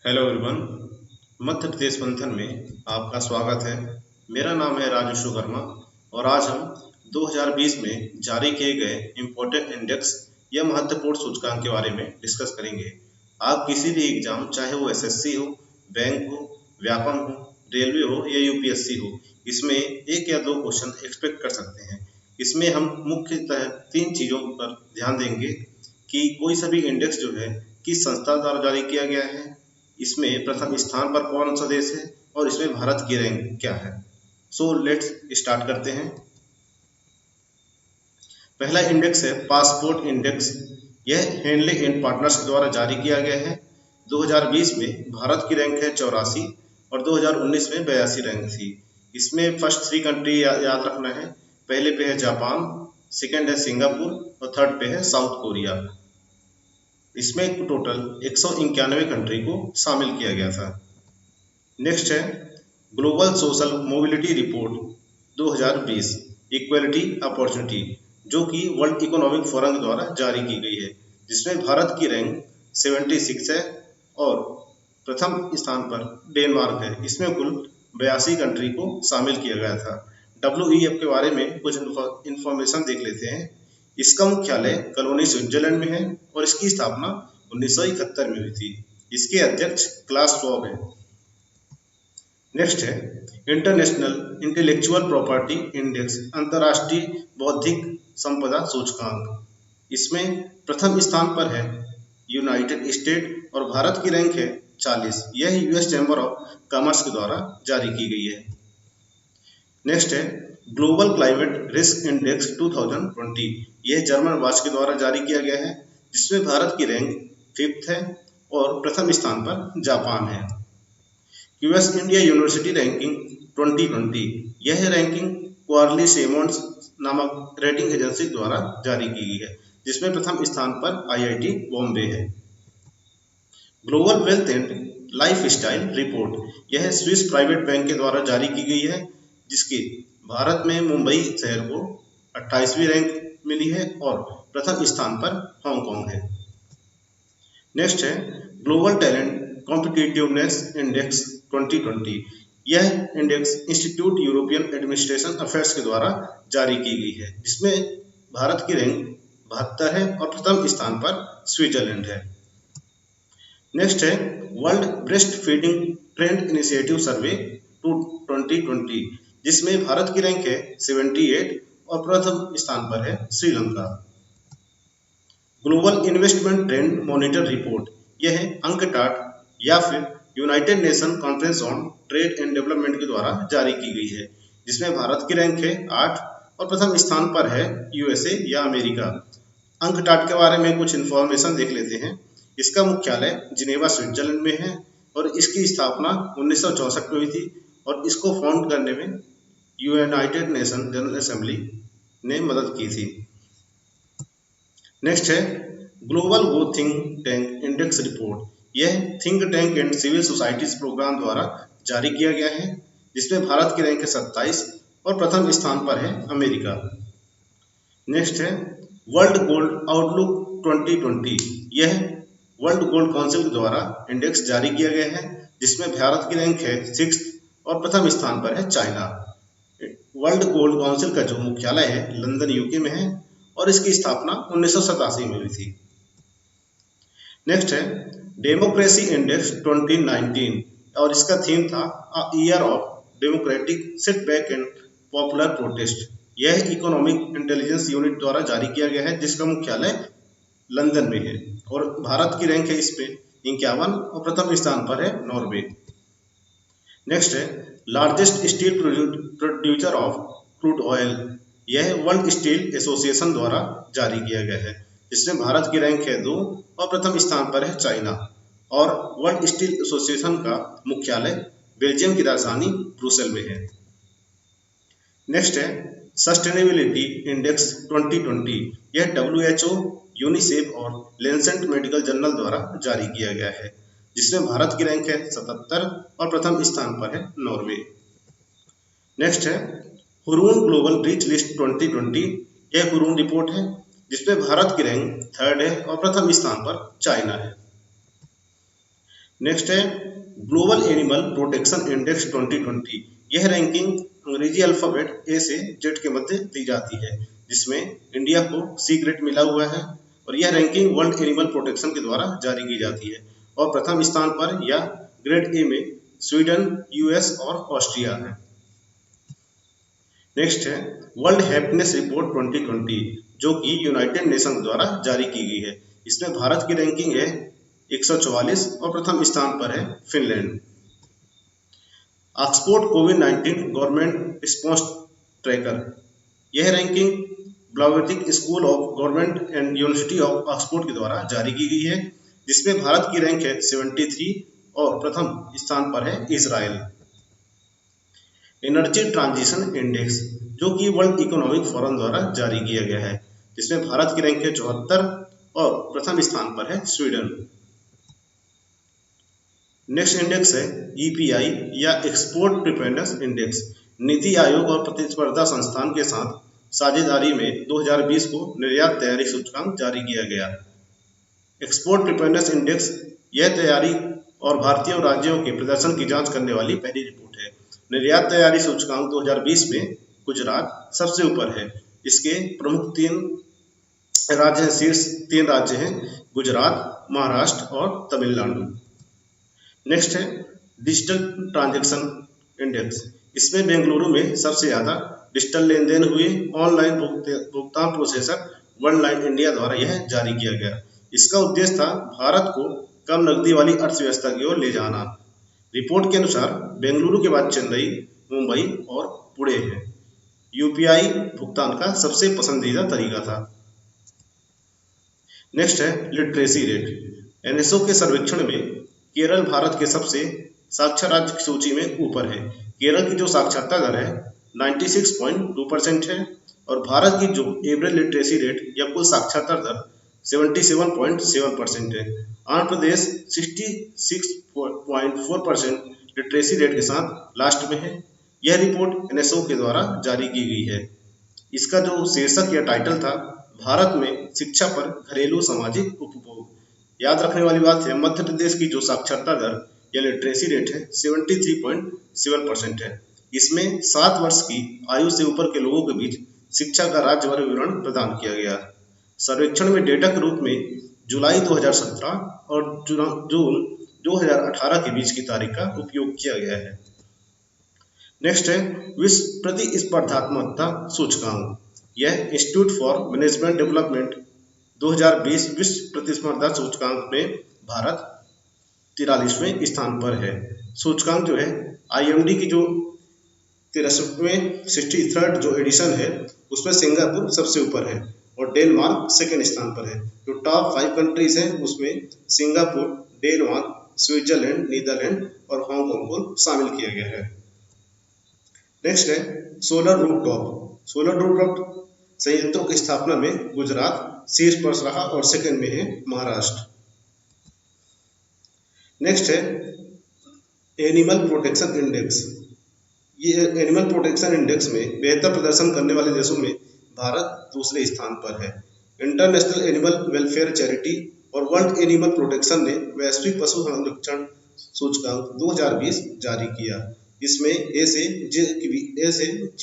Hello everyone. Madhya Pradesh मंथन में आपका स्वागत है। मेरा नाम है राजू वर्मा और आज हम 2020 में जारी किए गए इम्पोर्टेंट इंडेक्स या महत्वपूर्ण सूचकांक के बारे में डिस्कस करेंगे। आप किसी भी एग्जाम, चाहे वो एसएससी हो, बैंक हो, व्यापम हो, रेलवे हो या यूपीएससी हो, इसमें एक या दो क्वेश्चन एक्सपेक्ट कर सकते हैं। इसमें हम मुख्यतः तीन चीज़ों पर ध्यान देंगे कि कोई सा भी इंडेक्स जो है किस संस्था द्वारा जारी किया गया है, इसमें प्रथम स्थान पर कौन सा देश है और इसमें भारत की रैंक क्या है। सो लेट्स स्टार्ट करते हैं। पहला इंडेक्स है पासपोर्ट इंडेक्स। यह हेनले एंड पार्टनर्स के द्वारा जारी किया गया है। 2020 में भारत की रैंक है 84 और 2019 में 82 रैंक थी। इसमें फर्स्ट थ्री कंट्री याद रखना है। पहले पे है जापान, सेकंड है सिंगापुर और थर्ड पे है साउथ कोरिया। इसमें टोटल 191 कंट्री को शामिल किया गया था। नेक्स्ट है global social mobility report 2020 equality opportunity, जो कि वर्ल्ड इकोनॉमिक फोरम द्वारा जारी की गई है, जिसमें भारत की रैंक 76 है और प्रथम स्थान पर डेनमार्क है। इसमें कुल 82 कंट्री को शामिल किया गया था। WEF के बारे में कुछ इन्फॉर्मेशन देख लेते हैं। इसका मुख्यालय कॉलोनी स्विट्जरलैंड में है और इसकी स्थापना 1971 में हुई थी। इसके अध्यक्ष क्लास श्वाब है। नेक्स्ट है इंटरनेशनल इंटेलेक्चुअल प्रॉपर्टी इंडेक्स, अंतर्राष्ट्रीय बौद्धिक संपदा सूचकांक। इसमें प्रथम स्थान पर है यूनाइटेड स्टेट और भारत की रैंक है 40। यह यूएस चैम्बर ऑफ कॉमर्स के द्वारा जारी की गई है। नेक्स्ट है ग्लोबल क्लाइमेट रिस्क इंडेक्स 2020। यह जर्मन वाच के द्वारा जारी किया गया है, जिसमें भारत की रैंक 5th है और प्रथम स्थान पर जापान है। US India university ranking 2020। यह रैंकिंग क्वार्ली सेमोंड्स नामक रेटिंग एजेंसी द्वारा जारी की गई है, जिसमें प्रथम स्थान पर आईआईटी बॉम्बे है। Global wealth and life style report, यह स्विस प्राइवेट बैंक के द्वारा जारी की गई है, जिसकी भारत में मुंबई शहर को 28वीं रैंक मिली है और प्रथम स्थान पर हांगकांग है। नेक्स्ट है ग्लोबल टैलेंट कॉम्पिटिटिवनेस इंडेक्स 2020। यह index institute European administration affairs के द्वारा जारी की गई है, जिसमें भारत की रैंक 72 है और प्रथम स्थान पर स्विट्जरलैंड है। नेक्स्ट है world breastfeeding trend initiative survey 2020, जिसमें भारत की रैंक है 78 और प्रथम स्थान पर है Sri Lanka. Global investment trend monitor report, यह अंकटाड या फिर United nation conference on trade and development के द्वारा जारी की गई है, जिसमें भारत की रैंक है 8 और प्रथम स्थान पर है यूएसए या अमेरिका। अंकटाड के बारे में कुछ इन्फॉर्मेशन देख लेते हैं। इसका मुख्यालय जिनेवा स्विट्जरलैंड में है और इसकी स्थापना 1964 में हुई थी और इसको फाउंड करने में यूनाइटेड नेशन जनरल असेंबली ने मदद की थी। नेक्स्ट है global go think tank index report. यह think tank and civil societies program द्वारा जारी किया गया है, जिसमें भारत की रैंक है 27 और प्रथम स्थान पर है अमेरिका। नेक्स्ट है वर्ल्ड गोल्ड आउटलुक 2020। यह वर्ल्ड गोल्ड काउंसिल के द्वारा इंडेक्स जारी किया गया है, जिसमें भारत की रैंक है 6th और प्रथम स्थान पर है चाइना। वर्ल्ड गोल्ड काउंसिल का जो मुख्यालय है लंदन यूके में है और इसकी स्थापना 1987 में हुई थी। नेक्स्ट है डेमोक्रेसी इंडेक्स 2019 और इसका थीम था a year of democratic setback and popular protest. यह इकोनॉमिक इंटेलिजेंस यूनिट द्वारा जारी किया गया है, जिसका मुख्यालय लंदन में है और भारत की रैंक है इस पे 51 और प्रथम स्थान पर है नॉर्वे। नेक्स्ट है largest steel producer of crude oil. यह वर्ल्ड स्टील एसोसिएशन द्वारा जारी किया गया है, जिसमें भारत की रैंक है 2 और प्रथम स्थान पर है चाइना और वर्ल्ड स्टील एसोसिएशन का मुख्यालय बेल्जियम की राजधानी ब्रुसेल में है। नेक्स्ट है सस्टेनेबिलिटी इंडेक्स 2020। यह WHO, यूनिसेफ और लेंसेट मेडिकल जर्नल द्वारा जारी किया गया है, जिसमें भारत की रैंक है 77 और प्रथम स्थान पर है नॉर्वे। नेक्स्ट है हुरून ग्लोबल रिच लिस्ट 2020। यह हुरून रिपोर्ट है, जिसमें भारत की रैंक 3rd है और प्रथम स्थान पर चाइना है। नेक्स्ट है ग्लोबल एनिमल प्रोटेक्शन इंडेक्स 2020। यह रैंकिंग अंग्रेजी अल्फाबेट ए से जेड के मध्य दी जाती है, जिसमें इंडिया को सी ग्रेड मिला हुआ है और यह रैंकिंग वर्ल्ड एनिमल प्रोटेक्शन के द्वारा जारी की जाती है और प्रथम स्थान पर या ग्रेड ए में स्वीडन, यूएस और ऑस्ट्रिया है। नेक्स्ट है वर्ल्ड हैप्पीनेस रिपोर्ट 2020, जो कि यूनाइटेड नेशन द्वारा जारी की गई है। इसमें भारत की रैंकिंग है 144 और प्रथम स्थान पर है फिनलैंड। ऑक्सफोर्ड कोविड-19 गवर्नमेंट रिस्पॉन्स ट्रैकर, यह ranking Blavatnik school of government and university of Oxford के द्वारा जारी की गई है, जिसमें भारत की रैंक है 73 और प्रथम स्थान पर है इजराइल। एनर्जी ट्रांजिशन इंडेक्स, जो कि वर्ल्ड इकोनॉमिक फोरम द्वारा जारी किया गया है, जिसमें भारत की रैंक है 74 और प्रथम स्थान पर है स्वीडन। नेक्स्ट इंडेक्स है ईपीआई या export preparedness index. NITI Aayog और प्रतिस्पर्धा संस्थान के साथ साझेदारी में 2020 को निर्यात तैयारी सूचकांक जारी किया गया। एक्सपोर्ट प्रिपेयर्डनेस इंडेक्स यह तैयारी और भारतीय राज्यों के प्रदर्शन की जांच करने वाली पहली रिपोर्ट है। निर्यात तैयारी सूचकांक 2020 में गुजरात सबसे ऊपर है। इसके प्रमुख 3 राज्य हैं, शीर्ष 3 राज्य हैं गुजरात, महाराष्ट्र और तमिलनाडु। नेक्स्ट है डिजिटल ट्रांजैक्शन इंडेक्स। इसमें बेंगलुरु में सबसे ज़्यादा डिजिटल लेन देन हुए। ऑनलाइन भुगतान प्रोसेसर वर्ल्ड लाइन इंडिया द्वारा यह जारी किया गया। इसका उद्देश्य था भारत को कम नकदी वाली अर्थव्यवस्था की ओर ले जाना। रिपोर्ट के अनुसार बेंगलुरु के बाद चेन्नई, मुंबई और पुणे है। यूपीआई भुगतान का सबसे पसंदीदा तरीका था। नेक्स्ट है लिटरेसी रेट। एनएसओ के सर्वेक्षण में केरल भारत के सबसे साक्षर राज्य की सूची में ऊपर है। केरल की जो साक्षरता दर है 96.2% है और भारत की जो एवरेज लिटरेसी रेट या कुल साक्षरता दर 77.7% है। आंध्र प्रदेश 66.4% लिटरेसी रेट के साथ लास्ट में है। यह रिपोर्ट एनएसओ के द्वारा जारी की गई है। इसका जो शीर्षक या टाइटल था, भारत में शिक्षा पर घरेलू सामाजिक उपभोग। याद रखने वाली बात है, मध्य प्रदेश की जो साक्षरता दर या लिटरेसी रेट है 73.7% है। इसमें 7 वर्ष की आयु से ऊपर के लोगों के बीच शिक्षा का राज्यवार विवरण प्रदान किया गया। सर्वेक्षण में डेटा के रूप में जुलाई 2017 और जून 2018 के बीच की तारीख का उपयोग किया गया है। नेक्स्ट है विश्व प्रतिस्पर्धात्मकता सूचकांक। यह इंस्टीट्यूट फॉर मैनेजमेंट डेवलपमेंट 2020 विश्व प्रतिस्पर्धा सूचकांक में भारत 43वें स्थान पर है। सूचकांक जो है आईएमडी की जो 63rd जो एडिशन है उसमें सिंगापुर सबसे ऊपर है और डेनमार्क सेकेंड स्थान पर है। जो टॉप 5 कंट्रीज हैं उसमें सिंगापुर, डेनमार्क, स्विट्जरलैंड, नीदरलैंड और हांगकांग को शामिल किया गया है। नेक्स्ट है सोलर रूफटॉप। सोलर रूफटॉप संयंत्रों की स्थापना में गुजरात शीर्ष पर रहा और सेकंड में है महाराष्ट्र। नेक्स्ट है एनिमल प्रोटेक्शन इंडेक्स। ये एनिमल प्रोटेक्शन इंडेक्स में बेहतर प्रदर्शन करने वाले देशों में भारत दूसरे स्थान पर है। इंटरनेशनल एनिमल वेलफेयर चैरिटी और वर्ल्ड एनिमल प्रोटेक्शन ने वैश्विक पशु संरक्षण सूचकांक 2020 जारी किया। इसमें ए से जी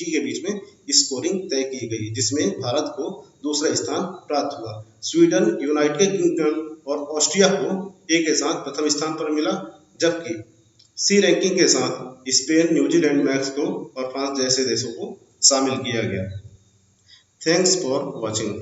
के बीच में स्कोरिंग तय की गई, जिसमें भारत को दूसरा स्थान प्राप्त हुआ। स्वीडन, यूनाइटेड किंगडम और ऑस्ट्रिया को ए के साथ प्रथम स्थान पर मिला, जबकि सी रैंकिंग के साथ स्पेन, न्यूजीलैंड, मैक्सिको और फ्रांस जैसे देशों को शामिल किया गया। Thanks for watching.